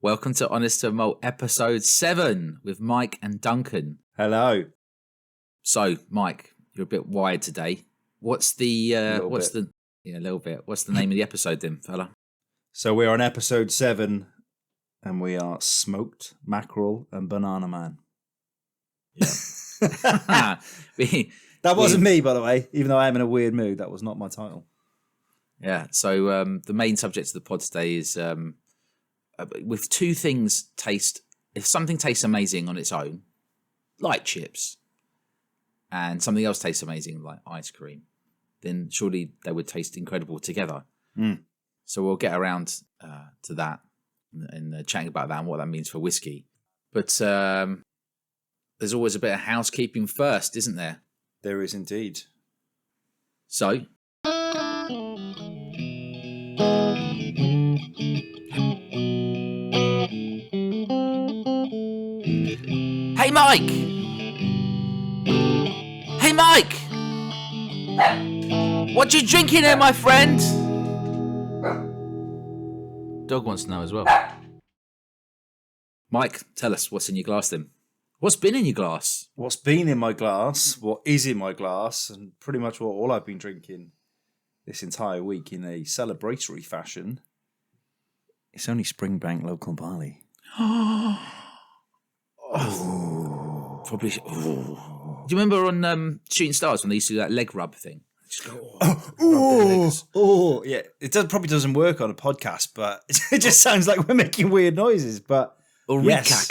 Welcome to Honest to Malt episode 7 with Mike and Duncan. Hello. So, Mike, you're a bit wired today. What's the a little bit. What's the name of the episode then, fella? So we're on episode 7 and we are smoked mackerel and banana man. Yeah. That wasn't me, by the way, even though I am in a weird mood. That was not my title. Yeah. So the main subject of the pod today is with two things if something tastes amazing on its own, like chips, and something else tastes amazing like ice cream, then surely they would taste incredible together. Mm. So we'll get around to that and chatting about that and what that means for whiskey. But there's always a bit of housekeeping first, isn't there? There is indeed. So, hey Mike! Hey Mike! What you drinking there, my friend? Dog wants to know as well. Mike, tell us what's in your glass then. What's been in your glass? What's been in my glass, what is in my glass, and pretty much what all I've been drinking this entire week in a celebratory fashion. It's only Springbank local barley. Oh. Probably. Oh. Do you remember on Shooting Stars when they used to do that leg rub thing? Just go, yeah. It probably doesn't work on a podcast, but it just sounds like we're making weird noises. But yes.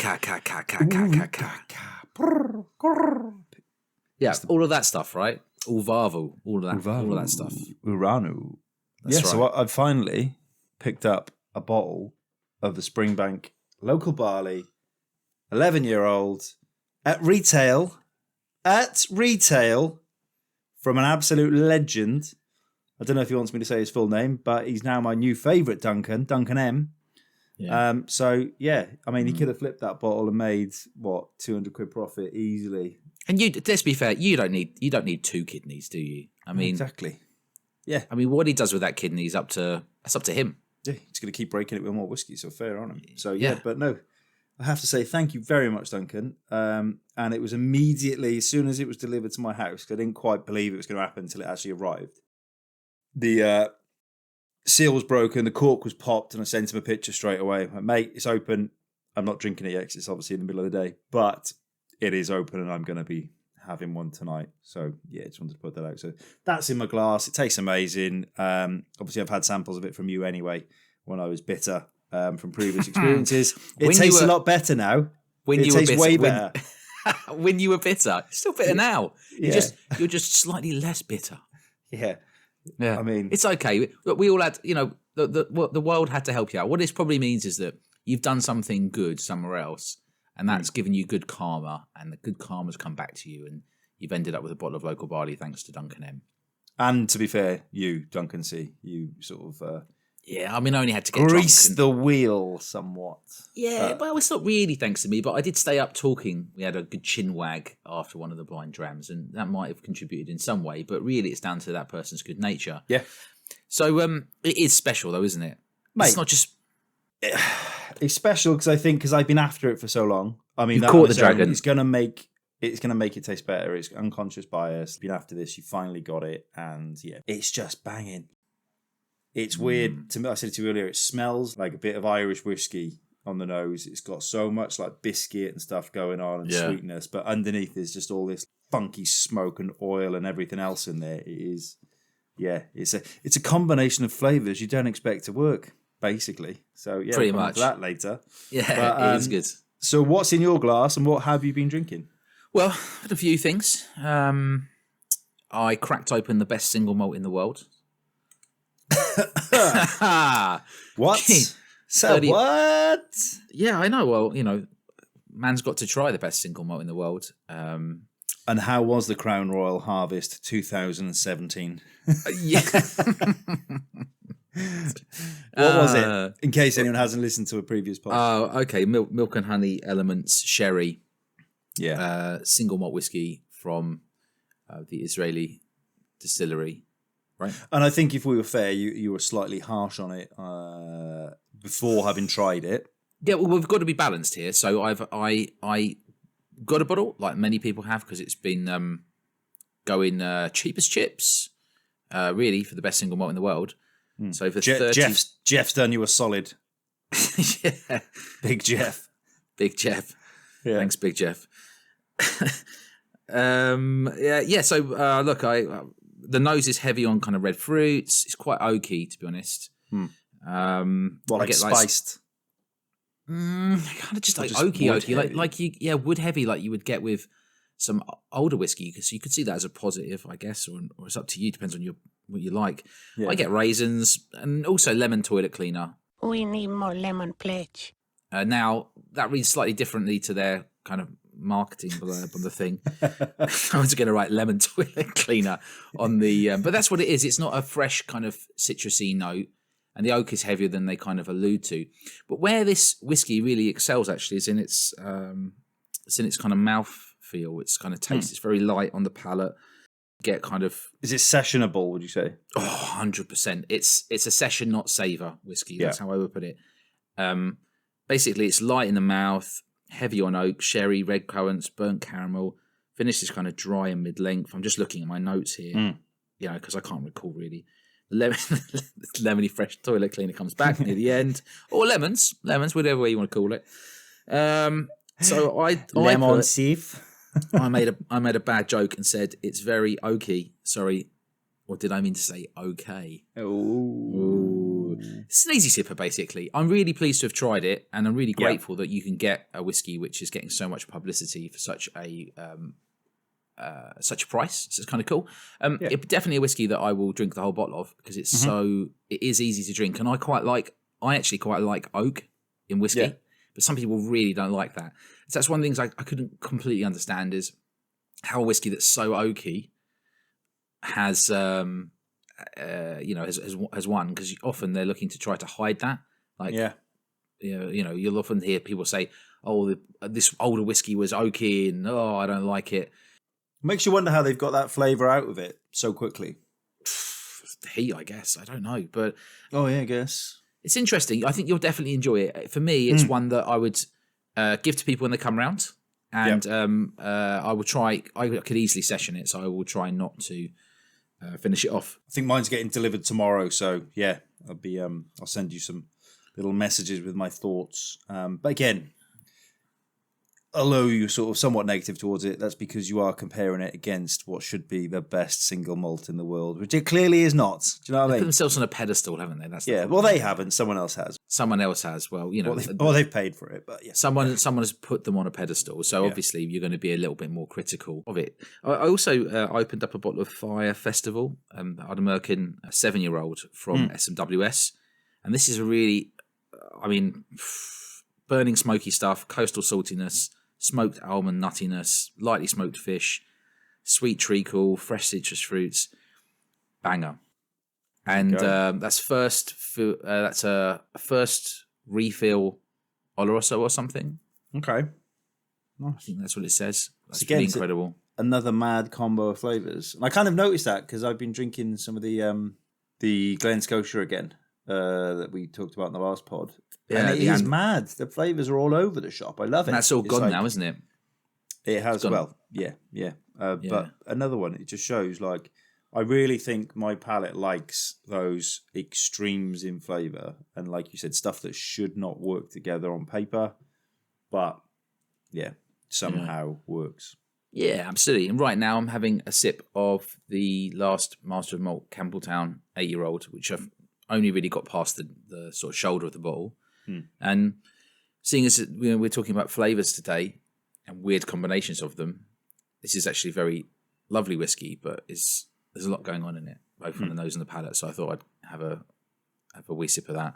Yeah, all of that stuff, right? Ulvavu, all of that stuff. Uranu. That's right. So I finally picked up a bottle of the Springbank local barley, 11-year-old, at retail, from an absolute legend. I don't know if he wants me to say his full name, but he's now my new favourite Duncan M. Yeah. So yeah, I mean, he could have flipped that bottle and made what £200 profit easily. And let's be fair, you don't need two kidneys, do you? I mean, exactly. Yeah. I mean, what he does with that kidney is up to him. Yeah, he's going to keep breaking it with more whiskey, so fair on him. So yeah, but no, I have to say thank you very much, Duncan. And it was immediately, as soon as it was delivered to my house, because I didn't quite believe it was going to happen until it actually arrived. The seal was broken, the cork was popped, and I sent him a picture straight away. I'm like, mate, it's open. I'm not drinking it yet because it's obviously in the middle of the day, but it is open and I'm going to be having one tonight. So yeah, just wanted to put that out. So that's in my glass. It tastes amazing. Obviously, I've had samples of it from you anyway when I was bitter from previous experiences. It tastes a lot better now. It tastes way better. When you were bitter, it's still bitter now. Yeah. You're just slightly less bitter. Yeah. Yeah, I mean, it's okay. We all had, the world had to help you out. What this probably means is that you've done something good somewhere else, and that's given you good karma, and the good karma's come back to you, and you've ended up with a bottle of local barley thanks to Duncan M. And to be fair, you, Duncan C, you sort of I mean, I only had to get grease drunk the wheel somewhat. Yeah, well, it's not really thanks to me, but I did stay up talking. We had a good chin wag after one of the blind drams, and that might have contributed in some way, but really it's down to that person's good nature. Yeah. So it is special though, isn't it? Mate, it's not just... It's special because I've been after it for so long. I mean, you caught the dragon. It's going to make it taste better. It's unconscious bias. Been after this, you finally got it, and yeah, it's just banging. It's weird to me. I said to you earlier, it smells like a bit of Irish whiskey on the nose. It's got so much like biscuit and stuff going on and sweetness, but underneath there's just all this funky smoke and oil and everything else in there. It is, it's a combination of flavors you don't expect to work, basically. So yeah, pretty we'll much come on to that later. Yeah, but, it is good. So what's in your glass and what have you been drinking? Well, I had a few things. I cracked open the best single malt in the world. What? So what? Yeah, I know. Well, man's got to try the best single malt in the world. And how was the Crown Royal Harvest 2017? Yeah. What was it? In case anyone hasn't listened to a previous podcast. Oh, okay. Milk and honey elements, sherry. Yeah. Single malt whiskey from the Israeli distillery. Right. And I think if we were fair, you were slightly harsh on it before having tried it. Yeah, well, we've got to be balanced here. So I got a bottle like many people have because it's been going cheap as chips, really for the best single malt in the world. So for 30... Jeff's done you a solid. Yeah, Big Jeff. Big Jeff. Yeah. Thanks, Big Jeff. Yeah. So look, the nose is heavy on kind of red fruits. It's quite oaky, to be honest. Well, like spiced. Kind of just like oaky, like wood heavy, like you would get with some older whiskey. Because you could see that as a positive, I guess, or it's up to you. Depends on what you like. Yeah. I get raisins and also lemon toilet cleaner. We need more lemon pledge. Now that reads slightly differently to their kind of marketing blurb on the thing. I was going to write lemon toilet cleaner on the, but that's what it is. It's not a fresh kind of citrusy note, and the oak is heavier than they kind of allude to. But where this whiskey really excels actually is in its kind of mouth feel. It's kind of taste. It's very light on the palate. Get kind of. Is it sessionable? Would you say? Oh, 100%. It's a session, not savor whiskey. That's how I would put it. Basically, it's light in the mouth, heavy on oak, sherry, red currants, burnt caramel. Finish is kind of dry and mid-length. I'm just looking at my notes here, because I can't recall really. Lemony fresh toilet cleaner comes back near the end, or lemons, whatever way you want to call it. So lemon sieve. I made a bad joke and said it's very oaky. Sorry, or did I mean to say okay? Ooh. It's an easy sipper, basically. I'm really pleased to have tried it, and I'm really grateful that you can get a whiskey which is getting so much publicity for such a price. So it's kind of cool. It's definitely a whiskey that I will drink the whole bottle of because it's it is easy to drink, and I actually quite like oak in whiskey, but some people really don't like that. So that's one of the things I couldn't completely understand is how a whiskey that's so oaky has has won, because often they're looking to try to hide that. You'll often hear people say, "Oh, this older whiskey was oaky," and "Oh, I don't like it." Makes you wonder how they've got that flavour out of it so quickly. The heat, I guess. I don't know, but I guess it's interesting. I think you'll definitely enjoy it. For me, it's one that I would give to people when they come round, and I will try. I could easily session it, so I will try not to finish it off. I think mine's getting delivered tomorrow, so I'll send you some little messages with my thoughts. But again, although you're sort of somewhat negative towards it, that's because you are comparing it against what should be the best single malt in the world, which it clearly is not. Do you know what I mean? They put themselves on a pedestal, haven't they? That's well, they haven't. Someone else has. Someone else has. Well, they've paid for it, but yeah. Someone has put them on a pedestal, so obviously you're going to be a little bit more critical of it. I also opened up a bottle of Fire Festival, Ardnamurchan, a 7-year-old from SMWS, and this is a really, burning smoky stuff, coastal saltiness, smoked almond nuttiness, lightly smoked fish, sweet treacle, fresh citrus fruits, banger. And that's a first refill Oloroso or something. Okay, nice. I think that's what it says. That's pretty incredible. Another mad combo of flavours. And I kind of noticed that because I've been drinking some of the Glen Scotia again that we talked about in the last pod. Yeah, and it is mad. The flavours are all over the shop. I love it. And that's all gone now, isn't it? It has. Well, yeah. But another one, it just shows I really think my palate likes those extremes in flavour, and like you said, stuff that should not work together on paper, but somehow works. Yeah, absolutely. And right now I'm having a sip of the last Master of Malt Campbelltown 8-year-old, which I've only really got past the sort of shoulder of the bottle. And seeing as we're talking about flavours today and weird combinations of them, this is actually very lovely whiskey, but there's a lot going on in it, both on the nose and the palate. So I thought I'd have a wee sip of that.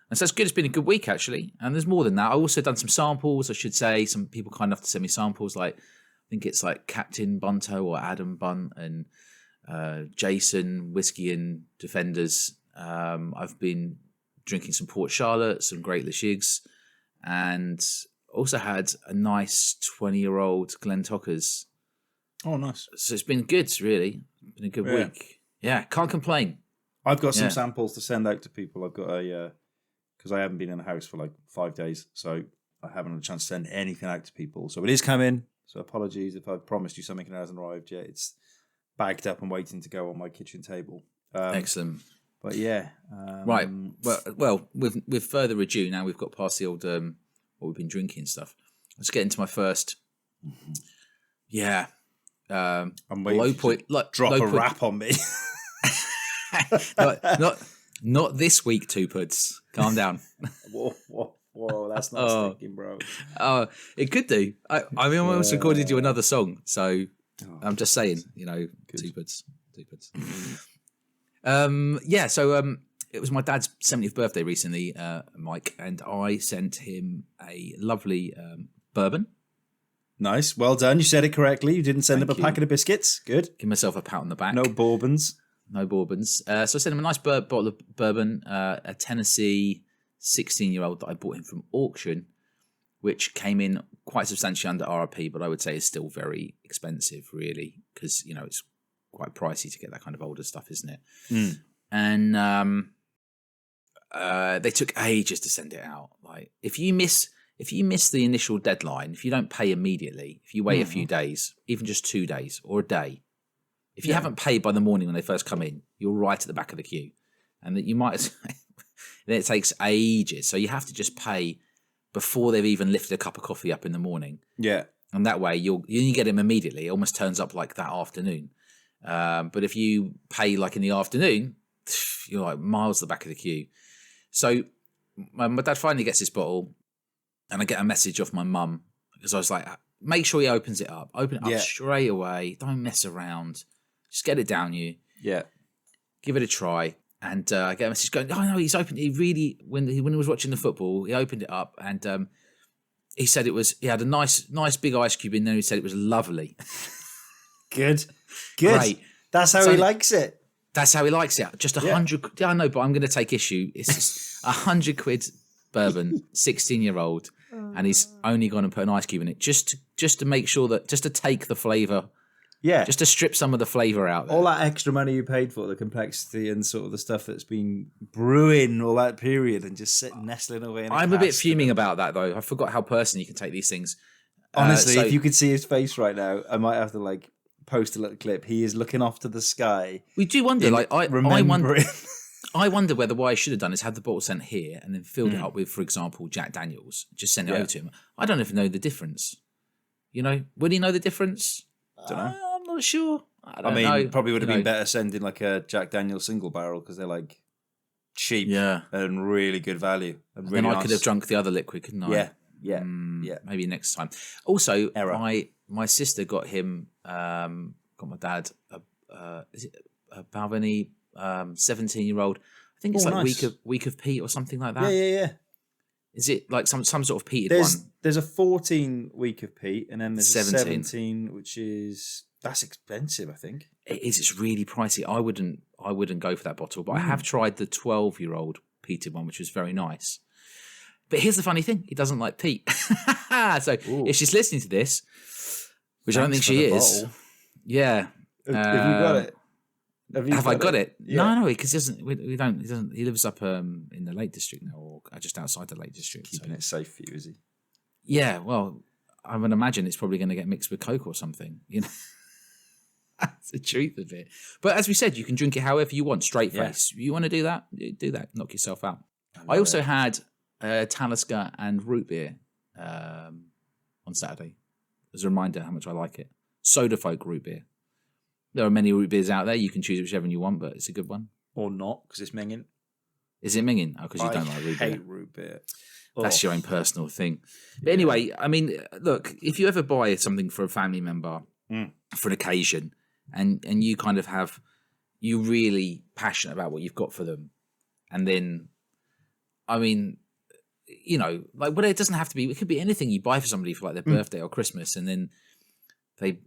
And so it's good. It's been a good week, actually. And there's more than that. I also done some samples, I should say. Some people kind enough to send me samples. I think it's Captain Bunto or Adam Bunt and Jason, Whiskey and Defenders. I've been drinking some Port Charlotte, some Great Lashigs, and also had a nice 20-year-old Glen Tockers. Oh, nice. So it's been good, really. It's been a good week. Yeah, can't complain. I've got some samples to send out to people. I've got a because I haven't been in the house for like 5 days, so I haven't had a chance to send anything out to people. So it is coming. So apologies if I've promised you something and it hasn't arrived yet. It's bagged up and waiting to go on my kitchen table. Excellent. But yeah, right. Well, with further ado, now we've got past the old what we've been drinking and stuff. Let's get into my first. Yeah. I'm waiting low point. Drop low a point. rap on me. not this week, Two Puds. Calm down. Whoa, that's not sticking, bro. Oh, it could do. I mean, I almost recorded you another song, so I'm just saying, Two Puds. So it was my dad's 70th birthday recently, Mike, and I sent him a lovely bourbon. Nice, well done. You said it correctly. You didn't send him a packet of biscuits. Good. Give myself a pat on the back. No bourbons. So I sent him a nice bottle of bourbon, a Tennessee 16-year-old that I bought him from auction, which came in quite substantially under RRP, but I would say is still very expensive, really, because it's quite pricey to get that kind of older stuff, isn't it? And they took ages to send it out. Like if you miss the initial deadline, if you don't pay immediately, if you wait a few days, even just 2 days or a day, if you haven't paid by the morning when they first come in, you're right at the back of the queue, and that you might. Then it takes ages, so you have to just pay before they've even lifted a cup of coffee up in the morning. Yeah, and that way you get them immediately. It almost turns up like that afternoon. But if you pay like in the afternoon, you're like miles at the back of the queue. So my dad finally gets this bottle, and I get a message off my mum because I was like, make sure he opens it up. Open it up straight away. Don't mess around. Just get it down you. Yeah. Give it a try. And I get a message going, oh, no, he's opened it. He really, when he was watching the football, he opened it up and he said he had a nice big ice cube in there. He said it was lovely. Good. Great. That's how he likes it. That's how he likes it. Just 100. Yeah, I know, but I'm going to take issue. It's just 100 quid bourbon, 16-year-old, and he's only going to put an ice cube in it just to make sure that, just to take the flavour. Yeah. Just to strip some of the flavour out there. All that extra money you paid for, the complexity and sort of the stuff that's been brewing all that period and just nestling away in I'm a bit fuming about that, though. I forgot how personally you can take these things. Honestly, if you could see his face right now, I might have to post a little clip. He is looking off to the sky. We do wonder, I wonder whether what I should have done is had the bottle sent here and then filled it up with, for example, Jack Daniels. Just send it over to him. I don't even know the difference. Would he know the difference? Don't know. I'm not sure. I mean, probably would have been better sending a Jack Daniels single barrel because they're cheap and really good value. And really then I could have drunk the other liquid, couldn't I? Yeah. Maybe next time. Also, my sister got him, got my dad, is it a Balvenie 17-year-old? I think it's week of peat or something like that. Yeah. Is it like some sort of peated one? There's a 14 week of peat, and then there's 17, which that's expensive, I think. It is. It's really pricey. I wouldn't go for that bottle, but I have tried the 12-year-old peated one, which was very nice. But here's the funny thing: he doesn't like peat. So if she's listening to this, which I don't think she is, bottle. Yeah. Have you got it? Have I got it? Yeah. No, because we don't. He doesn't. He lives up in the Lake District now, or just outside the Lake District. Keeping it safe for you, is he? Yeah. Well, I would imagine it's probably going to get mixed with Coke or something. That's the truth of it. But as we said, you can drink it however you want, straight face. You want to do that? Do that. Knock yourself out. I also had Talisker and root beer on Saturday as a reminder how much I like it. Soda Folk root beer. There are many root beers out there. You can choose whichever one you want, but it's a good one. Or not, because it's minging. Is it minging? Oh, because you don't like root beer. I hate root beer. That's your own personal thing. But anyway, I mean, look, if you ever buy something for a family member for an occasion and you kind of you're really passionate about what you've got for them, and then, I mean, but it doesn't have to be, it could be anything you buy for somebody for their birthday or Christmas, and then they,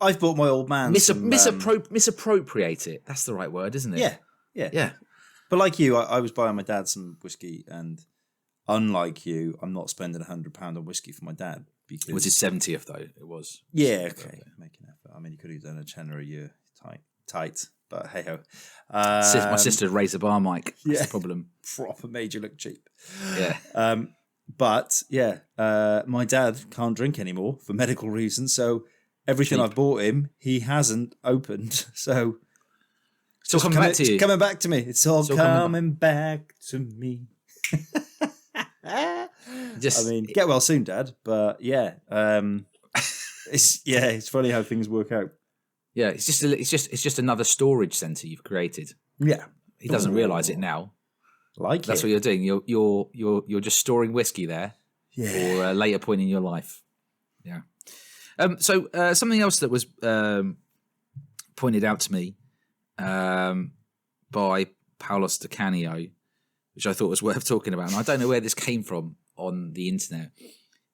I've bought my old man misappropriate it. That's the right word, isn't it? Yeah. But like you, I was buying my dad some whiskey, and unlike you, I'm not spending £100 on whiskey for my dad. Because it was his 70th, though. It was. Yeah, okay. Make an effort. I mean, you could have done a tenner a year. Tight. but hey ho. My sister raised a bar mic. That's the problem. Proper made you look cheap. Yeah. But yeah, my dad can't drink anymore for medical reasons. So everything Cheap. I've bought him, he hasn't opened. So Still coming back to you. It's coming back to me. It's all coming back to me. I mean, get well soon, Dad. But yeah, it's funny how things work out. Yeah, it's just another storage center you've created. Yeah, He doesn't realize it now. That's what you're doing. You're just storing whiskey there for a later point in your life. Yeah. So something else that was pointed out to me by Paulos de Canio, which I thought was worth talking about, and I don't know where this came from on the internet,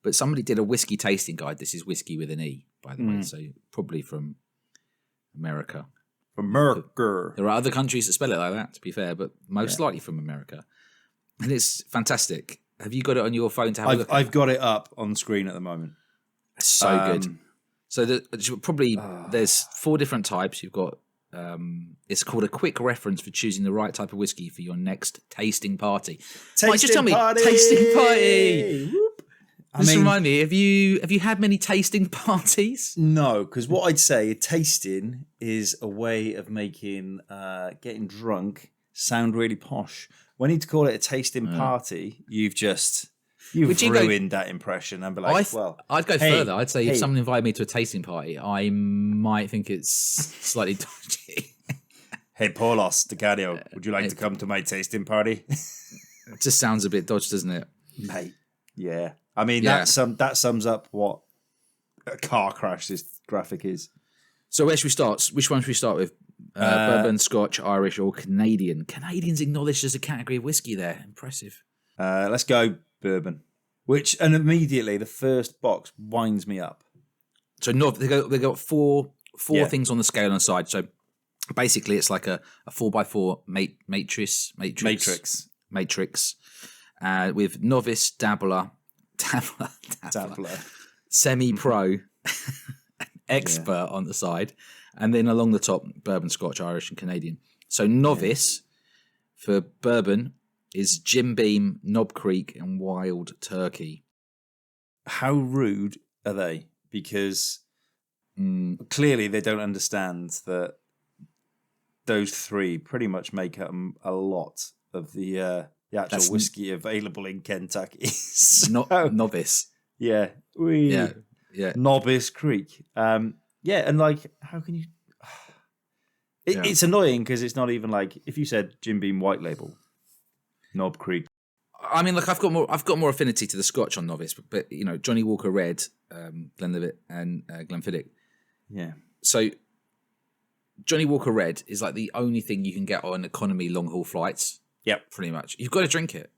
but somebody did a whiskey tasting guide. This is whiskey with an E, by the way, so probably from America. America. There are other countries that spell it like that, to be fair, but most likely from America. And it's fantastic. Have you got it on your phone to have a look at? I've got it up on screen at the moment. It's so good. So there's 4 different types. You've got it's called a quick reference for choosing the right type of whiskey for your next tasting party. Just tell me, tasting party. Remind me, have you had many tasting parties? No, because what I'd say, tasting is a way of making getting drunk sound really posh. When you call it a tasting party, you've ruined that impression and be like, I'd go further. I'd say if someone invited me to a tasting party, I might think it's slightly dodgy. Hey, Paulos de Canio, would you like to come to my tasting party? It just sounds a bit dodgy, doesn't it? Mate, yeah. I mean, that sums up what a car crash this graphic is. So where should we start? Which one should we start with? Bourbon, Scotch, Irish, or Canadian? Canadian's acknowledged as a category of whiskey there. Impressive. Let's go bourbon. And immediately the first box winds me up. So they got four things on the scale on the side. So basically it's like a 4x4 matrix with novice, dabbler, semi-pro, expert on the side, and then along the top, bourbon, Scotch, Irish, and Canadian. So novice for bourbon is Jim Beam, Knob Creek, and Wild Turkey. How rude are they? Because clearly they don't understand that those 3 pretty much make up a lot of the actual whiskey available in Kentucky. Novice. Yeah. Novice Creek. And like, how can you... It's annoying because it's not even like, if you said Jim Beam White Label, Knob Creek. I mean, look, I've got more affinity to the Scotch on Novice, but you know, Johnny Walker Red, Glenlivet, and Glenfiddich. Yeah. So Johnny Walker Red is like the only thing you can get on economy long haul flights. Yep. Pretty much. You've got to drink it.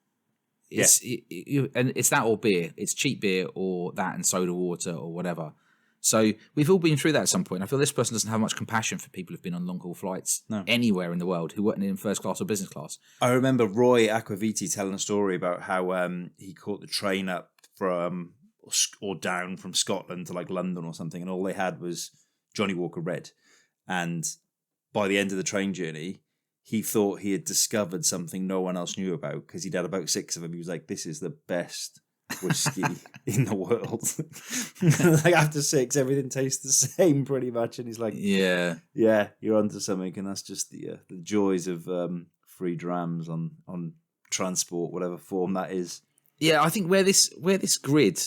And it's that or beer. It's cheap beer or that and soda water or whatever. So we've all been through that at some point. I feel this person doesn't have much compassion for people who've been on long haul flights anywhere in the world who weren't in first class or business class. I remember Roy Aquaviti telling a story about how he caught the train up from or down from Scotland to like London or something, and all they had was Johnny Walker Red. And by the end of the train journey, he thought he had discovered something no one else knew about because he'd had about 6 of them. He was like, "This is the best whiskey in the world." Like after 6, everything tastes the same pretty much. And he's like, "Yeah, you're onto something." And that's just the joys of free drams on transport, whatever form that is. Yeah, I think where this grid,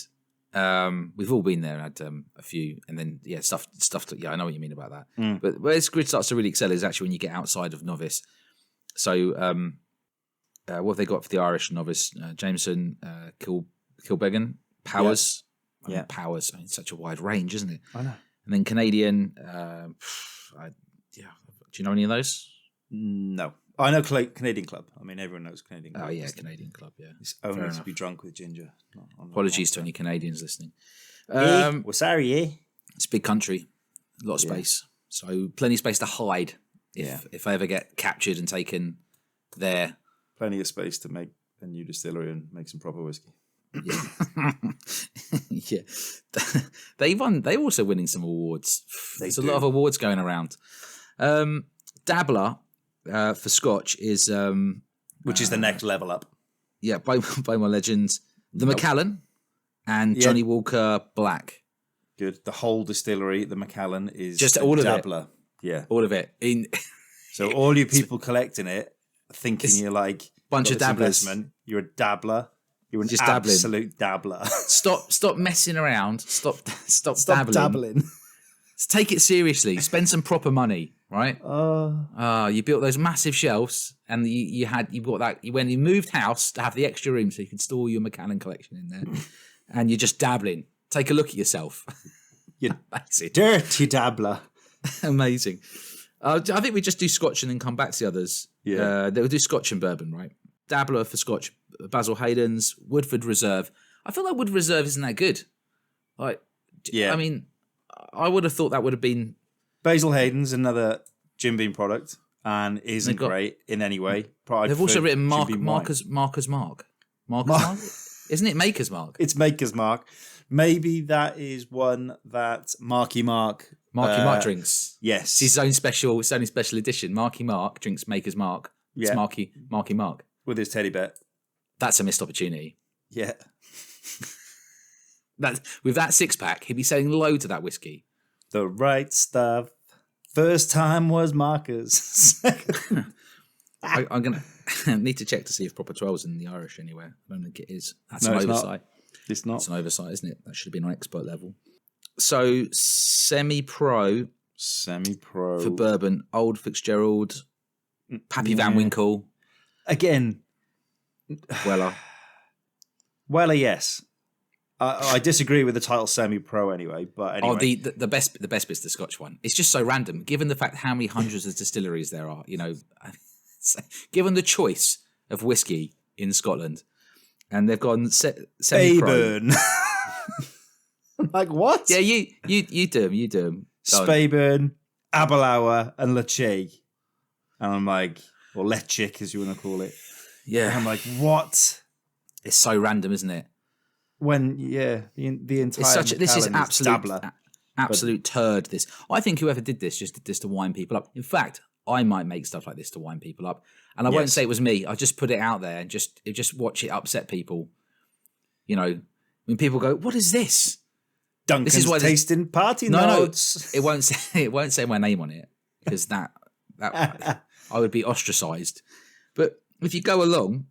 we've all been there, had a few, and then stuff. I know what you mean about that. But where this grid starts to really excel is actually when you get outside of novice. So what have they got for the Irish novice? Jameson, Kilbeggan, Powers. Yeah. Powers. I mean, it's such a wide range, isn't it? I know. And then Canadian. Do you know any of those? No. I know Canadian Club. I mean, everyone knows Canadian Club. Oh, yeah, Canadian Club, yeah. It's only to be drunk with ginger. Apologies to any Canadians listening. Well, sorry, It's a big country. A lot of space. So plenty of space to hide if I ever get captured and taken there. Plenty of space to make a new distillery and make some proper whiskey. Yeah. They're also winning some awards. There's a lot of awards going around. Dabbler for Scotch is which is the next level up. Yeah, by my legends, the Macallan and Johnny Walker Black. Good. The whole distillery, the Macallan, is just all of dabbler. It. Yeah, all of it. So all you people collecting it, thinking you're like bunch of dabblers. You're a dabbler. You're an just absolute dabbler. Stop messing around. Stop dabbling. Take it seriously. Spend some proper money, right? You built those massive shelves, and when you moved house to have the extra room so you could store your Macallan collection in there, and you're just dabbling. Take a look at yourself. You dirty dabbler. Amazing. I think we just do Scotch and then come back to the others. Yeah, we'll do Scotch and bourbon, right? Dabbler for Scotch, Basil Hayden's, Woodford Reserve. I feel like Woodford Reserve isn't that good. I mean, I would have thought that would have been... Basil Hayden's another Jim Beam product and isn't great in any way. They've also written Marker's Mark. Isn't it Maker's Mark? It's Maker's Mark. Maybe that is one that Marky Mark drinks. Yes. It's his own special edition. Marky Mark drinks Maker's Mark. It's Marky Mark. With his teddy bear. That's a missed opportunity. Yeah. With that 6-pack, he'd be selling loads of that whiskey. The right stuff. First time was Marker's. I'm going to need to check to see if proper 12's in the Irish anywhere. I don't think it is. That's an oversight. It's not. It's an oversight, isn't it? That should have been on expert level. So, semi-pro for bourbon. Old Fitzgerald, Pappy Van Winkle. Again. Weller, yes. I disagree with the title semi-pro anyway, but anyway. Oh, the best bit's the Scotch one. It's just so random, given the fact how many hundreds of distilleries there are. You know, given the choice of whiskey in Scotland, and they've gone semi-pro. Speyburn. Like what? Yeah, you do them. Speyburn, Aberlour, and Leche. And I'm like, or Lechik as you want to call it. Yeah. And I'm like, what? It's so random, isn't it? When the entire this is absolute absolute turd. This, I think whoever did this just did this to wind people up. In fact, I might make stuff like this to wind people up, and I won't say it was me. I just put it out there and just watch it upset people. You know, when people go, "What is this?" Duncan's this is why tasting party notes. No, it won't say my name on it because that I would be ostracized. But if you go along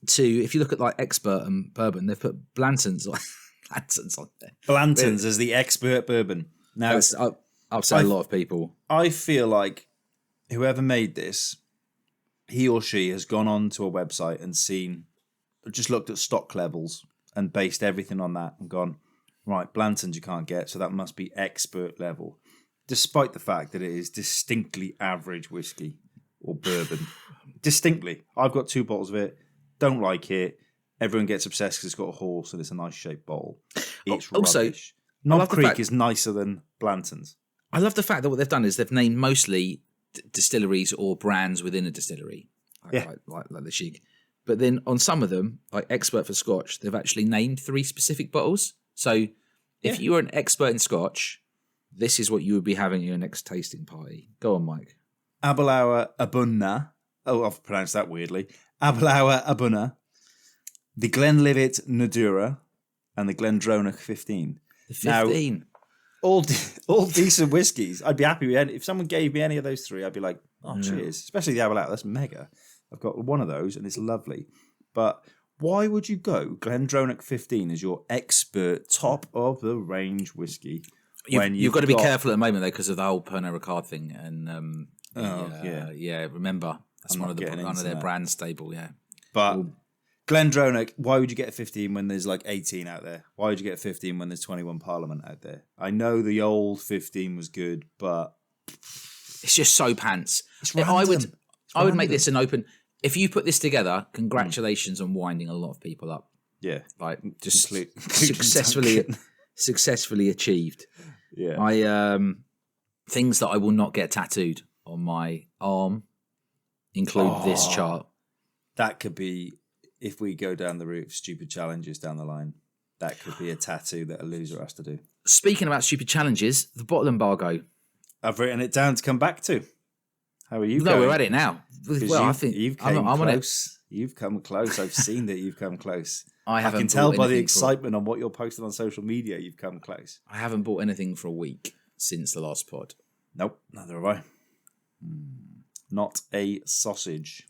if you look at like expert and bourbon, they've put Blanton's on there. Blanton's as the expert bourbon. Now, I've upset a lot of people. I feel like whoever made this, he or she has gone on to a website and just looked at stock levels and based everything on that and gone, right, Blanton's you can't get, so that must be expert level. Despite the fact that it is distinctly average whiskey or bourbon. Distinctly. I've got 2 bottles of it. Don't like it. Everyone gets obsessed because it's got a horse and it's a nice shaped bottle. It's also, rubbish. Knob Creek is nicer than Blanton's. I love the fact that what they've done is they've named mostly distilleries or brands within a distillery, like the Chic. But then on some of them, like Expert for Scotch, they've actually named 3 specific bottles. So if you were an expert in Scotch, this is what you would be having at your next tasting party. Go on, Mike. Aberlour Abunna. Oh, I've pronounced that weirdly. Aberlour Abunna, the Glenlivet Nadura, and the Glendronach 15. The 15. Now, all decent whiskies. I'd be happy with any. If someone gave me any of those 3, I'd be like, cheers. Especially the Aberlour. That's mega. I've got one of those, and it's lovely. But why would you go Glendronach 15 as your expert top of the range whiskey? You've got to be careful at the moment, though, because of the whole Pernod Ricard thing. And remember. That's one of their brand stable, yeah. But Glendronach, why would you get a 15 when there's like 18 out there? Why would you get a 15 when there's 21 Parliament out there? I know the old 15 was good, but it's just so pants. It's random. I would make this an open. If you put this together, congratulations on winding a lot of people up. Yeah, like just successfully achieved. Yeah, I things that I will not get tattooed on my arm. Include this chart. That could be, if we go down the route of stupid challenges down the line, that could be a tattoo that a loser has to do. Speaking about stupid challenges, the bottle embargo. I've written it down to come back to. How are you? No, we're at it now. Well, I think you've come close. You've come close. I've seen that you've come close. I can tell by the excitement on what you're posting on social media. You've come close. I haven't bought anything for a week since the last pod. Nope, neither have I. Not a sausage.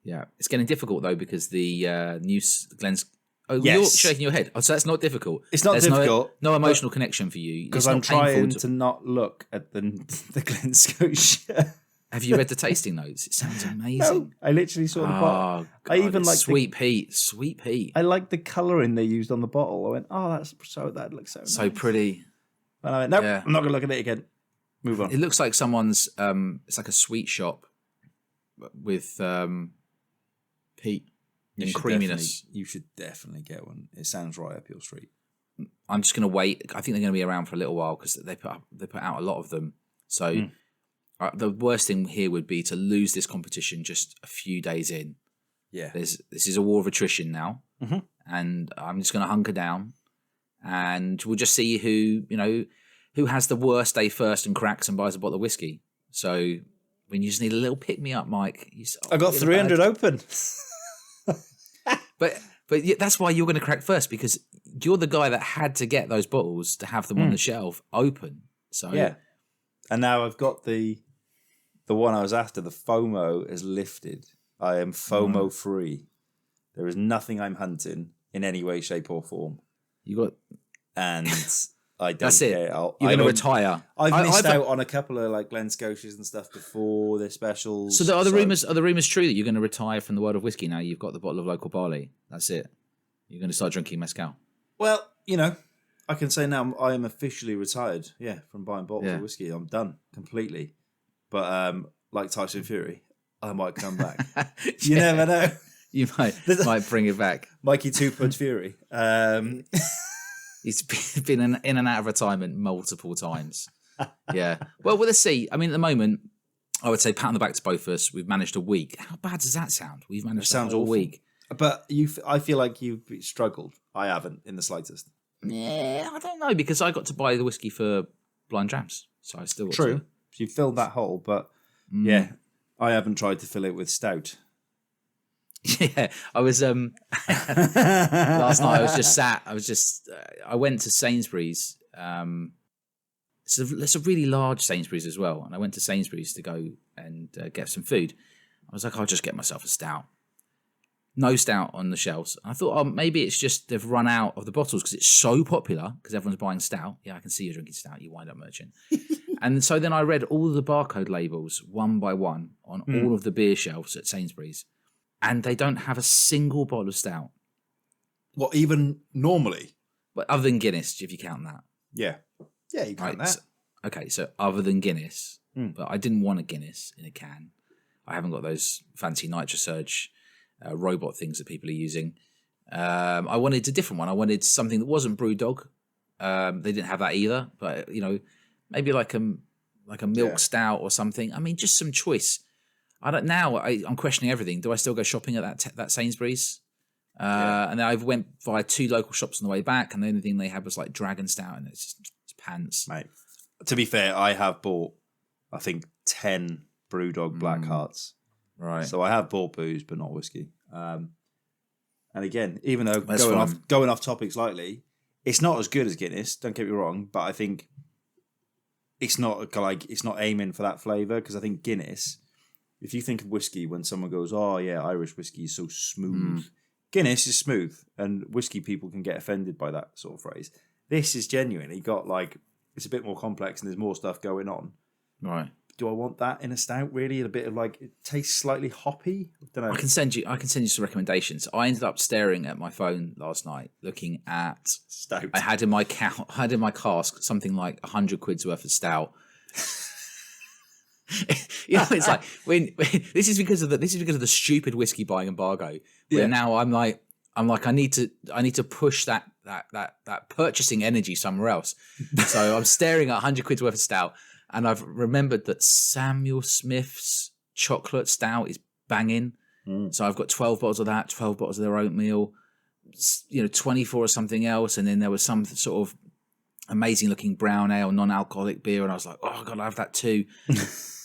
Yeah, it's getting difficult though because the new Glenn's. Oh, yes. You're shaking your head. Oh, so that's not difficult. It's not difficult. No emotional connection for you because I'm trying to not look at the Glen Scotia. Have you read the tasting notes? It sounds amazing. No, I literally saw the bottle. I even like Sweet Pete. I like the colouring they used on the bottle. I went, that looks so nice. Pretty. And I went, nope, yeah. I'm not going to look at it again. Move on. It looks like someone's. It's like a sweet shop with peat and creaminess. You should definitely get one. It sounds right up your street. I'm just going to wait. I think they're going to be around for a little while because they put out a lot of them. So. The worst thing here would be to lose this competition just a few days in. Yeah, this is a war of attrition now, and I'm just going to hunker down, and we'll just see who has the worst day first and cracks and buys a bottle of whiskey. So when you just need a little pick me up, Mike. I got 300 open, but that's why you're going to crack first because you're the guy that had to get those bottles to have them on the shelf open. So yeah, and now I've got the one I was after, the FOMO is lifted. I am FOMO free. There is nothing I'm hunting in any way, shape, or form. And I don't That's care. it. You're going to retire. I've missed out on a couple of like Glen Scotias and stuff before their specials. So are the rumours true that you're going to retire from the world of whiskey now? You've got the bottle of local barley. That's it. You're going to start drinking mezcal. Well, I can say now I am officially retired. Yeah, from buying bottles of whiskey, I'm done completely. But like Tyson Fury, I might come back. You never know. You might bring it back. Mikey Two-Punch Fury. He's been in and out of retirement multiple times. Yeah. Well, let's see. I mean, at the moment, I would say pat on the back to both of us. We've managed a week. How bad does that sound? We've managed a whole week. But I feel like you've struggled. I haven't in the slightest. Yeah, I don't know because I got to buy the whiskey for blind drams. So I still got True. You filled that hole, but yeah, I haven't tried to fill it with stout. Yeah, I was last night. I was just sat. I went to Sainsbury's. It's a really large Sainsbury's as well, and I went to Sainsbury's to go and get some food. I was like, I'll just get myself a stout. No stout on the shelves. And I thought, maybe it's just they've run out of the bottles because it's so popular because everyone's buying stout. Yeah, I can see you're drinking stout. You wind up merchant. And so then I read all the barcode labels one by one on all of the beer shelves at Sainsbury's, and they don't have a single bottle of stout. What, even normally? But other than Guinness, if you count that. Yeah. Yeah, you count that. So other than Guinness, but I didn't want a Guinness in a can. I haven't got those fancy NitroSurge robot things that people are using. I wanted a different one. I wanted something that wasn't Brewdog. They didn't have that either, but maybe like a milk stout or something. I mean, just some choice. I'm questioning everything. Do I still go shopping at that Sainsbury's? And then I went via 2 local shops on the way back, and the only thing they had was like Dragon Stout, and it's pants. Mate, to be fair, I have bought, I think, 10 Brewdog Black Hearts. Right. So I have bought booze, but not whiskey. And again, even though going off topic slightly, it's not as good as Guinness. Don't get me wrong, but I think it's not aiming for that flavour because I think Guinness. If you think of whiskey, when someone goes, "Oh yeah, Irish whiskey is so smooth," Guinness is smooth, and whiskey people can get offended by that sort of phrase. This is genuinely got it's a bit more complex and there's more stuff going on. Right. Do I want that in a stout? Really, a bit of it tastes slightly hoppy. I don't know. I can send you some recommendations. I ended up staring at my phone last night, looking at stout. I had in my cask something like 100 quid's worth of stout. It's like when this is because of the stupid whiskey buying embargo. Where now I'm like I need to push that purchasing energy somewhere else. So I'm staring at 100 quid's worth of stout. And I've remembered that Samuel Smith's chocolate stout is banging. So I've got 12 bottles of that, 12 bottles of their oatmeal, 24 or something else. And then there was some sort of amazing looking brown ale, non-alcoholic beer, and I was like, oh, God, I have that too.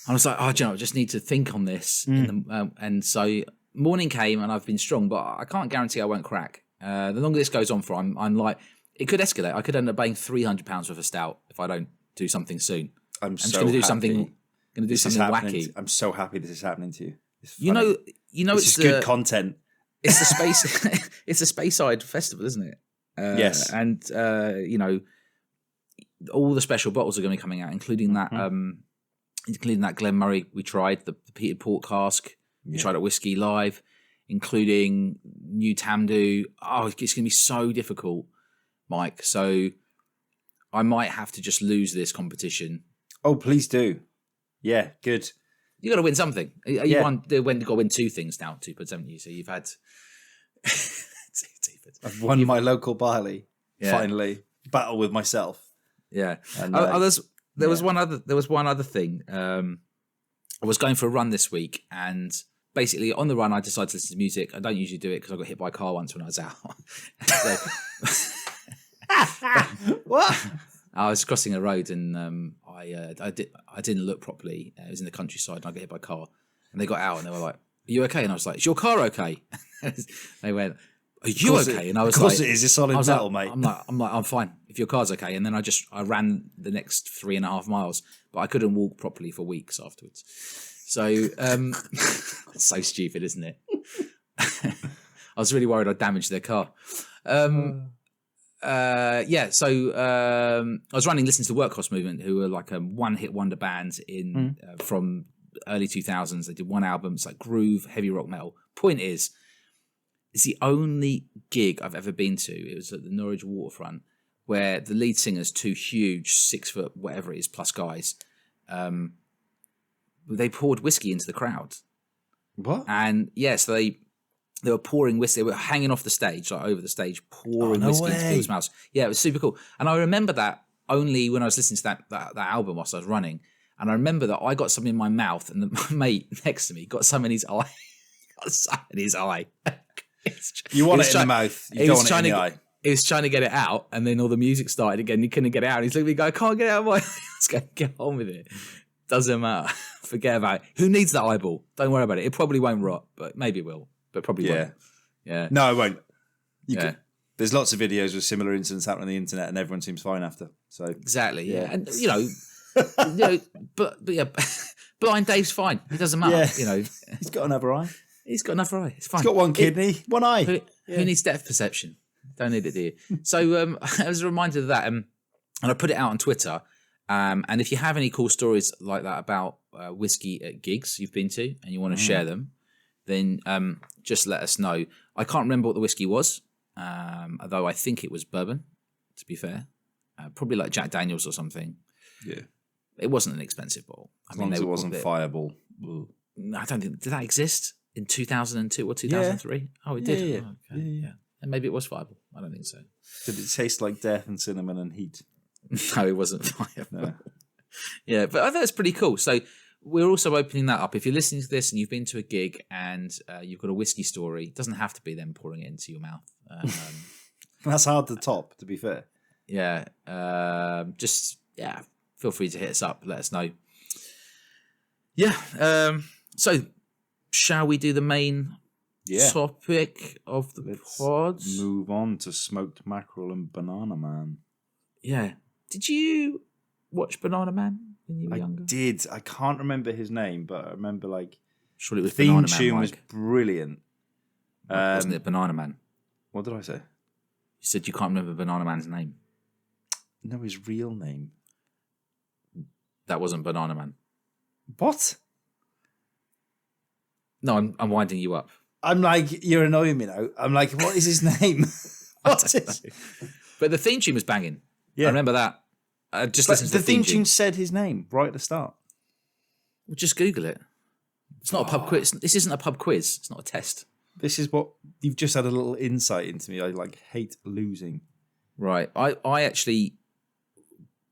I was like, oh, do you know, I just need to think on this. And so morning came, and I've been strong, but I can't guarantee I won't crack. The longer this goes on for, I'm like, it could escalate. I could end up paying £300 worth of stout if I don't do something soon. I'm just going to do something. Going to do something wacky. I'm so happy this is happening to you. You know, it's good content. It's the space. It's a Speyside festival, isn't it? Yes. And you know, all the special bottles are going to be coming out, including that Glen Murray we tried, the peated port cask. We tried at Whiskey Live, including new Tamdu. Oh, it's going to be so difficult, Mike. So I might have to just lose this competition. Oh, please do. Yeah, good. You got to win something. You got to win two things now, two-puts, haven't you? So you've had. I've won my local barley. Finally, battle with myself. Yeah. And, there was one other thing. I was going for a run this week, and basically on the run, I decided to listen to music. I don't usually do it because I got hit by a car once when I was out. What? I was crossing a road and I didn't look properly. It was in the countryside, and I got hit by a car. And they got out and they were like, "Are you okay?" And I was like, "Is your car okay?" They went, "Are you okay?" And I was like, "Of course it is. It's solid metal, mate." I'm like, I'm fine if your car's okay. And then I ran the next 3.5 miles, but I couldn't walk properly for weeks afterwards. So it's so stupid, isn't it? I was really worried I damaged their car. So I was listening to the Workhorse Movement, who were like a one-hit wonder band from early 2000s. They did one album. It's like groove, heavy rock metal. Point is, it's the only gig I've ever been to. It was at the Norwich Waterfront, where the lead singer's two huge 6 foot whatever it is plus guys. They poured whiskey into the crowd. What? And yes, they were pouring whiskey. They were hanging off the stage, like over the stage, pouring whiskey into people's mouths. Yeah, it was super cool. And I remember that only when I was listening to that album whilst I was running. And I remember that I got something in my mouth, and my mate next to me got some in his eye. You want it in the mouth. You don't want it in the eye. He was trying to get it out, and then all the music started again. He couldn't get it out. And he's looking at me going, "I can't get it out of my eye." Let's get on with it. Doesn't matter. Forget about it. Who needs that eyeball? Don't worry about it. It probably won't rot, but maybe it will. But probably won't. Yeah. No, it won't. There's lots of videos with similar incidents happening on the internet, and everyone seems fine after. So exactly. Yeah. And but yeah, blind Dave's fine. It doesn't matter. Yeah. He's got another eye. He's got another eye. It's fine. He's got one kidney, one eye. Who needs depth perception? Don't need it, do you? So I was reminded of that, and I put it out on Twitter. And if you have any cool stories like that about whiskey at gigs you've been to and you want to share them, then just let us know. I can't remember what the whiskey was, although I think it was bourbon, to be fair. Probably like Jack Daniels or something. Yeah. It wasn't an expensive bottle. As long as it wasn't Fireball. I don't think... Did that exist in 2002 or 2003? Yeah. Oh, it did? Yeah. Oh, okay. Yeah. And maybe it was Fireball. I don't think so. Did it taste like death and cinnamon and heat? No, it wasn't Fireball. No. Yeah, but I thought it's pretty cool. So we're also opening that up. If you're listening to this and you've been to a gig and you've got a whiskey story, it doesn't have to be them pouring it into your mouth. That's hard to top, to be fair. Yeah. Feel free to hit us up. Let us know. Yeah. So shall we do the main topic of the pods? Move on to smoked mackerel and Banana Man. Yeah. Did you watch Banana Man when you were younger? I did. I can't remember his name, but I remember surely it was the theme Banana tune Man, was brilliant. Wasn't it Banana Man? What did I say? You said you can't remember Banana Man's name. No, his real name. That wasn't Banana Man. What? No, I'm winding you up. I'm like, you're annoying me now. I'm like, what is his name? What's it? But the theme tune was banging. Yeah. I remember that. Just listen to the theme tune said his name right at the start. Well, just Google it. It's not a pub quiz. This isn't a pub quiz. It's not a test. This is what you've just had a little insight into me. I hate losing. Right. I actually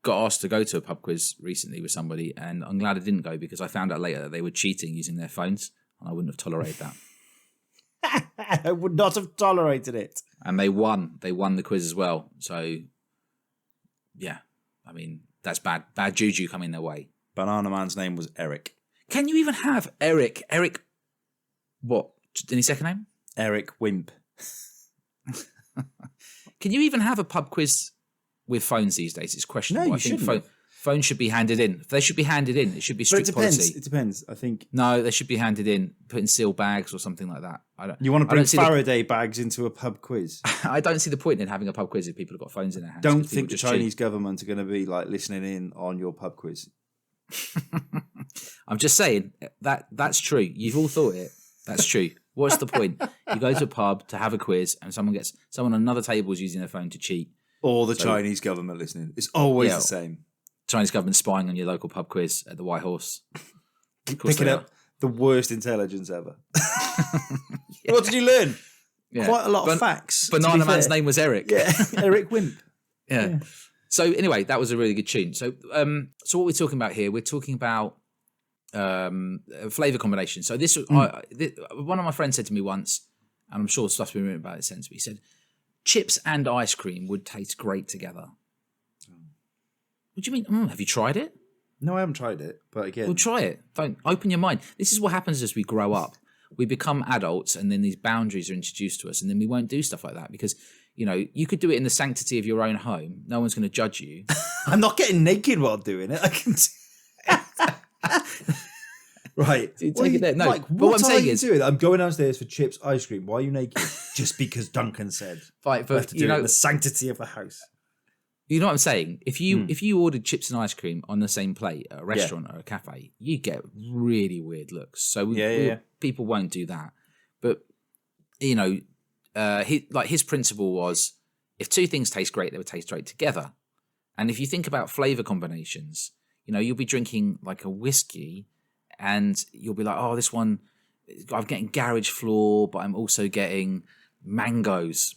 got asked to go to a pub quiz recently with somebody, and I'm glad I didn't go because I found out later that they were cheating using their phones, and I wouldn't have tolerated that. I would not have tolerated it. And they won. They won the quiz as well. So yeah, I mean, that's bad juju coming their way. Banana Man's name was Eric. Can you even have Eric? Eric, what? Any second name? Eric Wimp. Can you even have a pub quiz with phones these days? It's questionable. No, you I think shouldn't. phones should be handed in. They should be handed in. It should be But strict it depends. policy. It depends. I think No, they should be handed in, put in seal bags or something like that. you want to I bring don't see Faraday bags into a pub quiz. I don't see the point in having a pub quiz if people have got phones in their hands. Don't 'cause think the people just Chinese government are going to be like listening in on your pub quiz. cheat. I'm just saying that's true. You've all thought it. That's true. What's the point? You go to a pub to have a quiz, and someone on another table is using their phone to cheat. Or the Chinese government listening. It's always the same. Chinese government spying on your local pub quiz at the White Horse. Picking up the worst intelligence ever. What did you learn? Yeah. Quite a lot of facts. Banana Man's name was Eric. Yeah, Eric Wimp. Yeah. So anyway, that was a really good tune. So what we're talking about here, we're talking about flavor combination. So one of my friends said to me once, and I'm sure stuff's been written about it since, but he said chips and ice cream would taste great together. What do you mean? Have you tried it? No, I haven't tried it, but again, Well, try it. Don't open your mind. This is what happens as we grow up. We become adults, and then these boundaries are introduced to us, and then we won't do stuff like that because, you could do it in the sanctity of your own home. No one's going to judge you. I'm not getting naked while doing it. I can. Right. Dude, take it there. No, like, but what I'm are saying you is, doing? I'm going downstairs for chips, ice cream. Why are you naked? Just because Duncan said. right, I have but to do it in the sanctity of the house. you know what I'm saying? If you ordered chips and ice cream on the same plate at a restaurant or a cafe, you get really weird looks. So people won't do that. But his principle was, if two things taste great, they would taste great together. And if you think about flavor combinations, you'll be drinking like a whiskey, and you'll be like, oh, this one, I'm getting garage floor, but I'm also getting mangoes,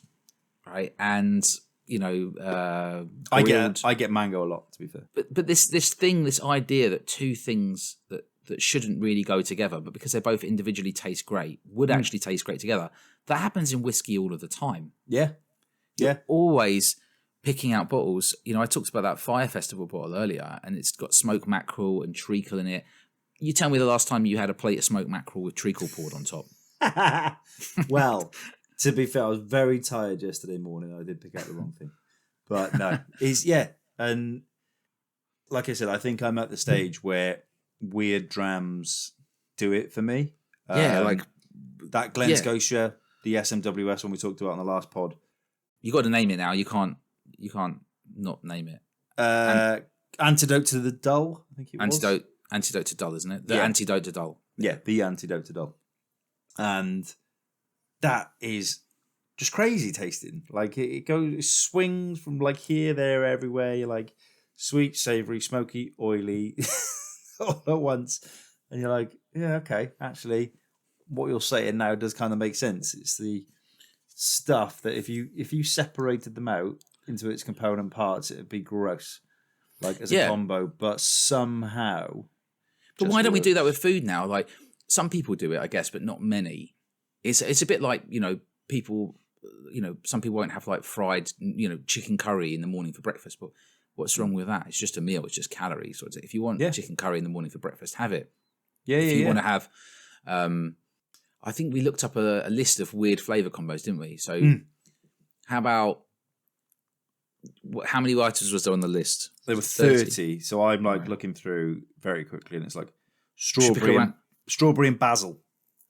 right? And I get mango a lot, to be fair. But this idea that two things that shouldn't really go together, but because they both individually taste great, would actually taste great together. That happens in whiskey all of the time. Yeah. You're always picking out bottles. I talked about that Fire Festival bottle earlier, and it's got smoked mackerel and treacle in it. You tell me the last time you had a plate of smoked mackerel with treacle poured on top. Well, to be fair, I was very tired yesterday morning. I did pick out the wrong thing. But no, and like I said, I think I'm at the stage where weird drams do it for me. Like that Glen Scotia, the SMWS one we talked about on the last pod. You got to name it now. You can't not name it. Antidote to the Dull, I think it was. Antidote to dull, isn't it? The antidote to dull. Yeah, the antidote to dull. And that is just crazy tasting. Like it swings from like here, there, everywhere. You're like sweet, savoury, smoky, oily all at once. And you're like, yeah, okay. Actually, what you're saying now does kind of make sense. It's the stuff that if you separated them out into its component parts, it'd be gross. Like as a combo, but somehow. But why don't we do that with food now? Like some people do it, I guess, but not many. It's a bit like people. Some people won't have like fried chicken curry in the morning for breakfast. But what's wrong with that? It's just a meal. It's just calories. So if you want chicken curry in the morning for breakfast, have it. If you want to have, I think we looked up a list of weird flavor combos, didn't we? So how about? How many items was there on the list? There were 30. So I'm like looking through very quickly, and it's like strawberry and basil,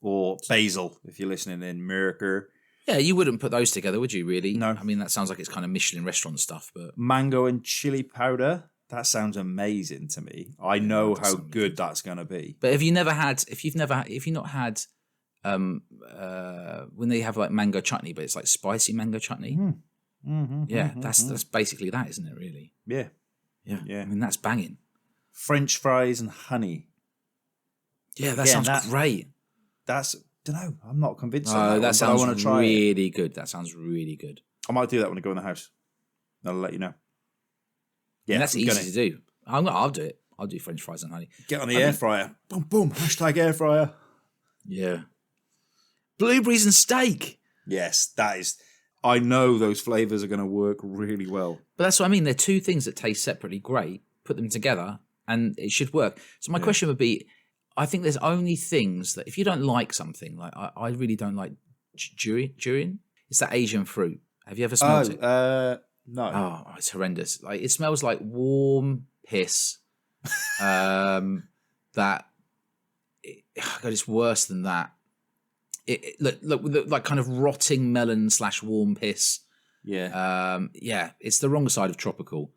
or basil if you're listening in America. Yeah, you wouldn't put those together, would you? Really? No. I mean, that sounds like it's kind of Michelin restaurant stuff, but mango and chili powder. That sounds amazing to me. I know how good that's going to be. But have you not had when they have like mango chutney, but it's like spicy mango chutney? That's basically that, isn't it? Really? Yeah. I mean, that's banging. French fries and honey. Yeah, that sounds great. Don't know. I'm not convinced. That sounds really good. That sounds really good. I might do that when I go in the house. I'll let you know. Yeah, and that's easy to do. I'll do it. I'll do French fries and honey. Get on the air fryer. Boom, boom. Hashtag air fryer. Yeah. Blueberries and steak. Yes, that is. I know those flavors are going to work really well. But that's what I mean. They're two things that taste separately great. Put them together, and it should work. So my question would be: I think there's only things that if you don't like something, like I really don't like durian. It's that Asian fruit. Have you ever smelled it? No. Oh, it's horrendous. Like it smells like warm piss. God, it's worse than that. Look, like kind of rotting melon / warm piss. Yeah. It's the wrong side of tropical.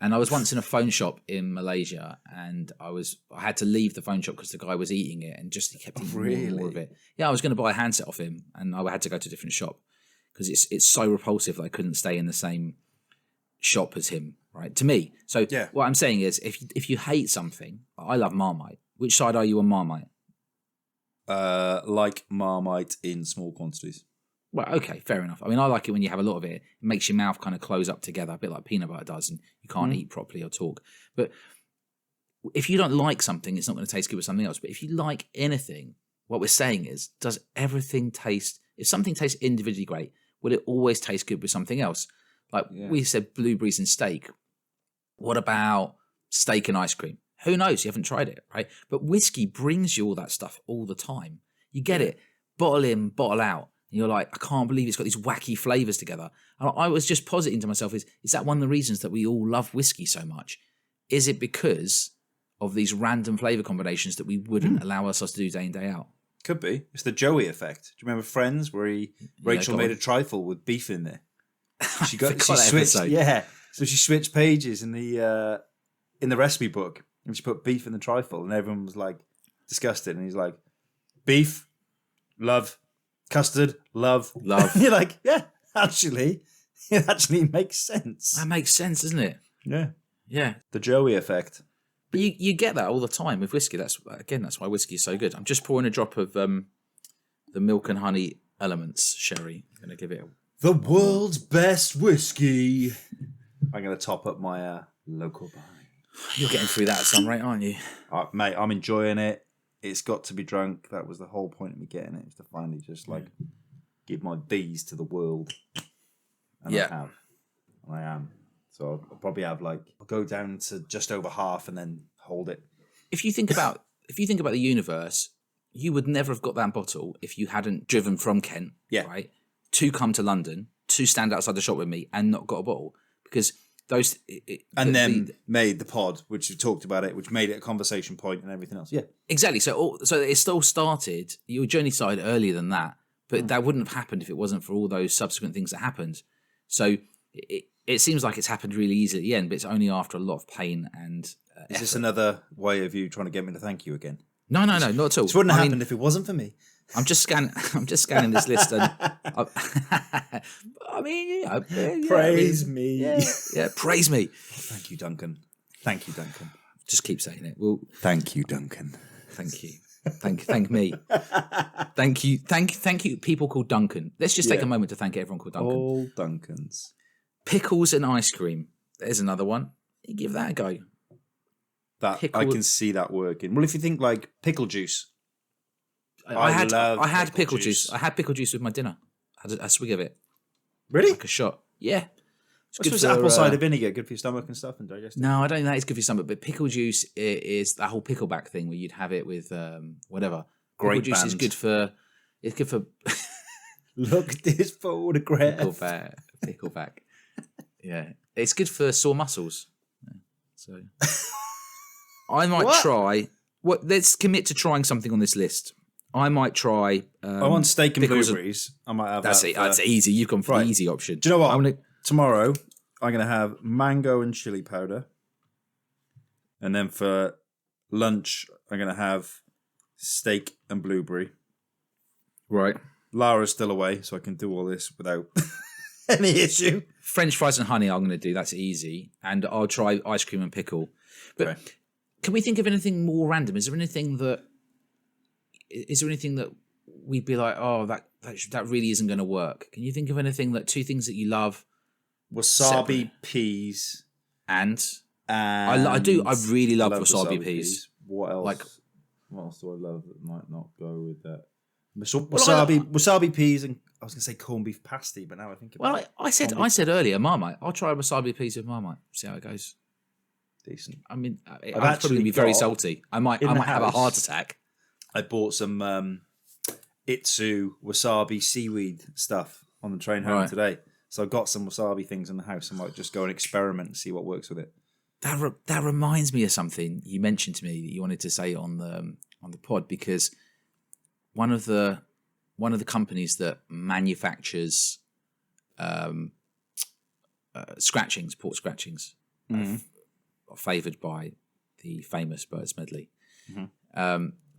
And I was once in a phone shop in Malaysia, and I had to leave the phone shop because the guy was eating it, and he kept eating more and more of it. Yeah, I was going to buy a handset off him, and I had to go to a different shop because it's so repulsive that I couldn't stay in the same shop as him. Right, to me. So what I'm saying is, if you hate something, I love Marmite. Which side are you on Marmite? Like Marmite in small quantities. Well, okay, fair enough. I mean, I like it when you have a lot of it. It makes your mouth kind of close up together, a bit like peanut butter does, and you can't eat properly or talk. But if you don't like something, it's not going to taste good with something else. But if you like anything, what we're saying is, does everything taste... If something tastes individually great, will it always taste good with something else? Like we said, blueberries and steak. What about steak and ice cream? Who knows? You haven't tried it, right? But whiskey brings you all that stuff all the time. You get it, bottle in, bottle out. And you're like, I can't believe it's got these wacky flavors together. And I was just positing to myself, is that one of the reasons that we all love whiskey so much? Is it because of these random flavor combinations that we wouldn't allow ourselves to do day in, day out? Could be. It's the Joey effect. Do you remember Friends where Rachel made a trifle with beef in there? She switched. Yeah. So she switched pages in the recipe book, and she put beef in the trifle, and everyone was like disgusted. And he's like, beef, love, custard, love. You're like, yeah, actually, it actually makes sense. That makes sense, doesn't it? Yeah. The Joey effect. But you get that all the time with whiskey. That's why whiskey is so good. I'm just pouring a drop of the milk and honey elements sherry. I'm going to give it the world's best whiskey. I'm going to top up my local buy. You're getting through that at some rate, aren't you? Mate, I'm enjoying it. It's got to be drunk. That was the whole point of me getting it, was to finally just give my bees to the world. And I am. So I'll probably have I'll go down to just over half and then hold it. If you think about the universe, you would never have got that bottle if you hadn't driven from Kent, right, to come to London, to stand outside the shop with me and not got a bottle, because those made the pod, which you talked about it, which made it a conversation point and everything else. Yeah, exactly. So it still started. Your journey started earlier than that, but that wouldn't have happened if it wasn't for all those subsequent things that happened. So it seems like it's happened really easily at the end, but it's only after a lot of pain and Is this another way of you trying to get me to thank you again? No, not at all. This wouldn't have happened if it wasn't for me. I'm just scanning this list, and praise me. Yeah, praise me. Thank you, Duncan. Just keep saying it. Well, thank you, Duncan. Thank you. Thank me. Thank you. People called Duncan. Let's just take a moment to thank everyone called Duncan. All Duncans. Pickles and ice cream. There's another one. You give that a go. I can see that working. Well, if you think like pickle juice. I had pickle juice. I had pickle juice with my dinner. I had a swig of it. Really? Like a shot. Yeah. It's apple cider vinegar good for your stomach and stuff and digestion? No, I don't think that is good for your stomach. But pickle juice is that whole pickleback thing where you'd have it with whatever. Great pickle juice is good for. It's good for. Look at this photograph. Pickleback. Yeah, it's good for sore muscles. Yeah. So I might try. Let's commit to trying something on this list. I might try. I want steak and blueberries. I might have that. That's easy. You've gone for the easy option. Do you know what? Tomorrow, I'm going to have mango and chili powder. And then for lunch, I'm going to have steak and blueberry. Right. Lara's still away, so I can do all this without any issue. French fries and honey I'm going to do. That's easy. And I'll try ice cream and pickle. But can we think of anything more random? Is there anything that we'd be like, oh, that really isn't going to work? Can you think of anything two things that you love? Wasabi peas. And I do. I really love wasabi peas. What else? What else do I love that might not go with that? Wasabi peas, and I was going to say corned beef pasty, but now I think about Well, I said earlier, Marmite. I'll try wasabi peas with Marmite. See how it goes. decent. I mean, I'm actually probably going to be very got salty. I might in the have a heart house- attack. I bought some Itsu wasabi seaweed stuff on the train home Right. today. So I've got some wasabi things in the house. I might just go and experiment and see what works with it. That reminds me of something you mentioned to me that you wanted to say on the pod, because one of the companies that manufactures scratchings, pork scratchings, are favoured by the famous Birds Medley.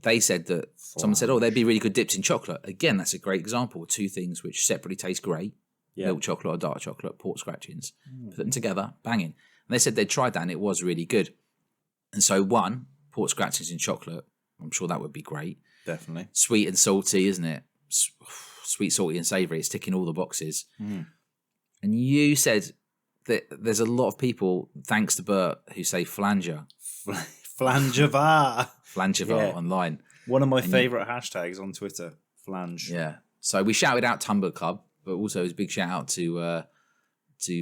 They said that someone said, "Oh, they'd be really good dips in chocolate." Again, that's a great example of two things which separately taste great: milk chocolate or dark chocolate, pork scratchings. Put them together, banging. And they said they'd tried that and it was really good. And so, pork scratchings in chocolate. I'm sure that would be great. Definitely. Sweet and salty, isn't it? Sweet, salty, and savoury. It's ticking all the boxes. And you said that there's a lot of people, thanks to Bert, who say flanger. Flangevar. Flangevar online. One of my favourite hashtags on Twitter. Flange. Yeah. So we shouted out Tumblr Club, but also a big shout out to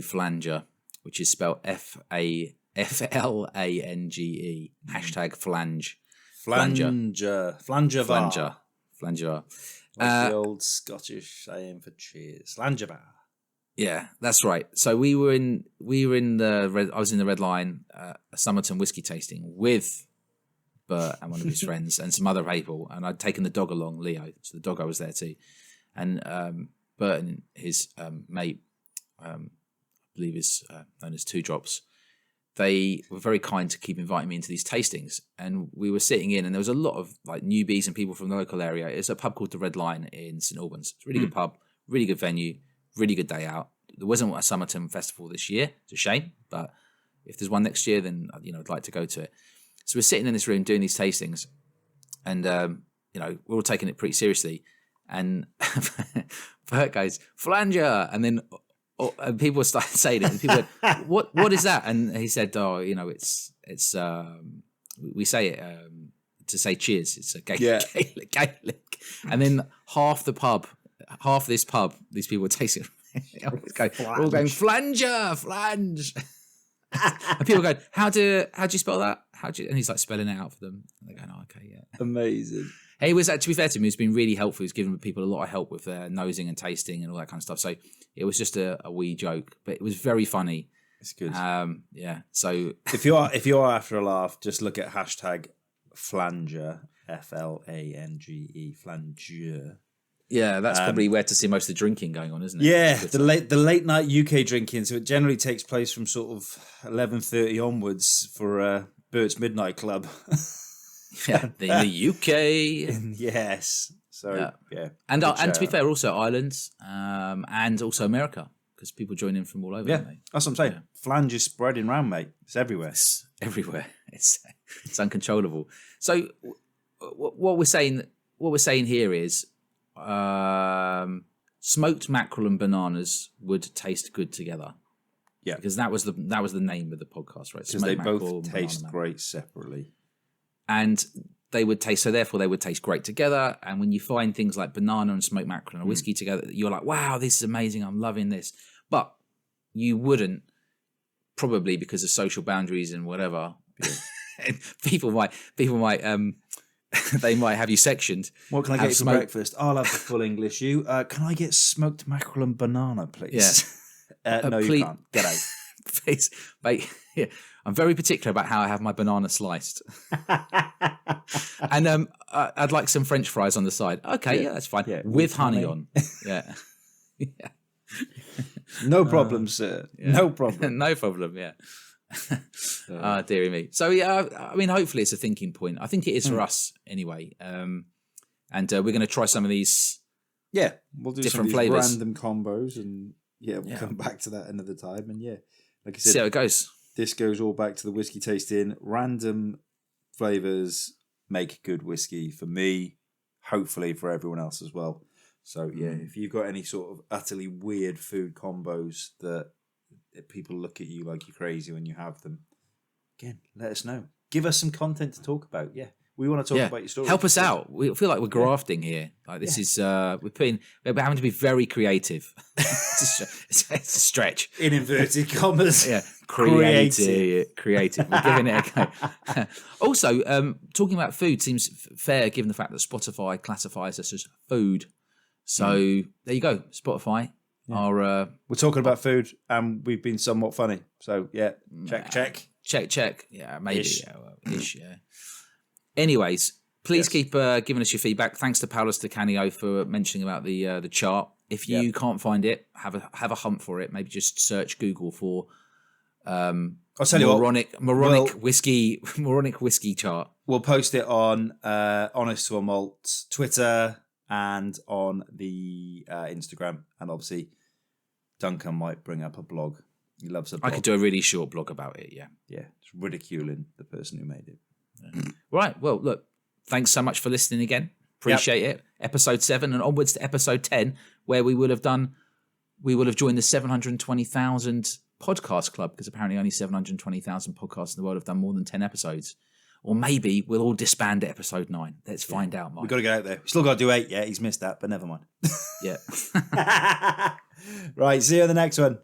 Flanger, which is spelled FLANGE. Hashtag flange. Flangevar. Flanger. Like the old Scottish saying for cheers. Flangevar. Yeah, that's right. So I was in the Red Line, a Somerton whiskey tasting with Bert and one of his friends and some other people, and I'd taken the dog along, Leo. So the doggo was there too, and Bert and his mate, I believe is known as Two Drops. They were very kind to keep inviting me into these tastings, and we were sitting in, and there was a lot of like newbies and people from the local area. It's a pub called the Red Line in St Albans. It's a really good pub, really good venue. Really good day out. There wasn't a Somerton festival this year. It's a shame, but if there's one next year, then I'd like to go to it. So we're sitting in this room doing these tastings, and we're all taking it pretty seriously. And Bert goes flanger, and then and people started saying it. And people went, "What is that?" And he said, "Oh, it's we say it to say cheers. It's a Gaelic." And then half this pub, these people were tasting. We're all going flanger, flange, and people go, "How do you spell that? And he's like spelling it out for them. And they're going, "Oh, okay, yeah." Amazing. He was, to be fair to him, he's been really helpful. He's given people a lot of help with their nosing and tasting and all that kind of stuff. So it was just a wee joke, but it was very funny. It's good. Yeah. So if you're after a laugh, just look at hashtag flanger, FLANGE, flanger. Yeah, that's probably where to see most of the drinking going on, isn't it? Yeah, the late night UK drinking. So it generally takes place from sort of 11:30 onwards for Bert's Midnight Club. Yeah, in the UK. Yes. So yeah, and to be fair, also Ireland, and also America, because people join in from all over. Yeah, don't they? that's what I'm saying. Yeah. Flange is spreading round, mate. It's everywhere. It's everywhere. It's uncontrollable. So what we're saying here is. Smoked mackerel and bananas would taste good together. Yeah, because that was the name of the podcast, right? Because they both taste great separately, and they would taste great together. And when you find things like banana and smoked mackerel and a whiskey together, you're like, "Wow, this is amazing! I'm loving this." But you wouldn't, probably because of social boundaries and whatever. Yeah. people might. They might have you sectioned. What can I get for breakfast? I'll have the full English. You can I get smoked mackerel and banana, please? Yeah. No, please, you can't. Get out. Please, mate. Yeah. I'm very particular about how I have my banana sliced. And I'd like some French fries on the side. Okay, yeah that's fine. Yeah, with honey on. Yeah. Yeah. No problem, sir. Yeah. No problem. No problem, yeah. Dearie me. So yeah, I mean, hopefully it's a thinking point. I think it is for us anyway. And we're going to try some of these. Yeah, we'll do different some of these flavors, random combos, and we'll come back to that another time. And like I said, see how it goes. This goes all back to the whiskey tasting. Random flavors make good whiskey for me. Hopefully for everyone else as well. So if you've got any sort of utterly weird food combos that people look at you like you're crazy when you have them, again, let us know. Give us some content to talk about. Yeah, We want to talk about your story. Help us out. We feel like we're grafting here. Like this is we're having to be very creative. It's a stretch. In inverted commas. Yeah, creative. We're giving it a go. Also, talking about food seems fair given the fact that Spotify classifies us as food. So there you go, Spotify. We're talking about food, and we've been somewhat funny. So check. Yeah, maybe. Ish. Yeah. Anyways, please keep giving us your feedback. Thanks to Paolo Staccanio for mentioning about the chart. If you can't find it, have a hunt for it. Maybe just search Google for I'll tell you moronic whiskey chart. We'll post it on Honest to a Malt's Twitter and on the Instagram, and obviously Duncan might bring up a blog. He loves a blog. I could do a really short blog about it. Yeah, it's ridiculing the person who made it. Right. Well, look, thanks so much for listening again. Appreciate it. Episode 7 and onwards to episode 10, where we will have joined the 720,000 podcast club, because apparently only 720,000 podcasts in the world have done more than 10 episodes. Or maybe we'll all disband at episode 9. Let's find out, Mike. We've got to get out there. We've still got to do 8. Yeah, he's missed that, but never mind. Yeah. Right, see you on the next one.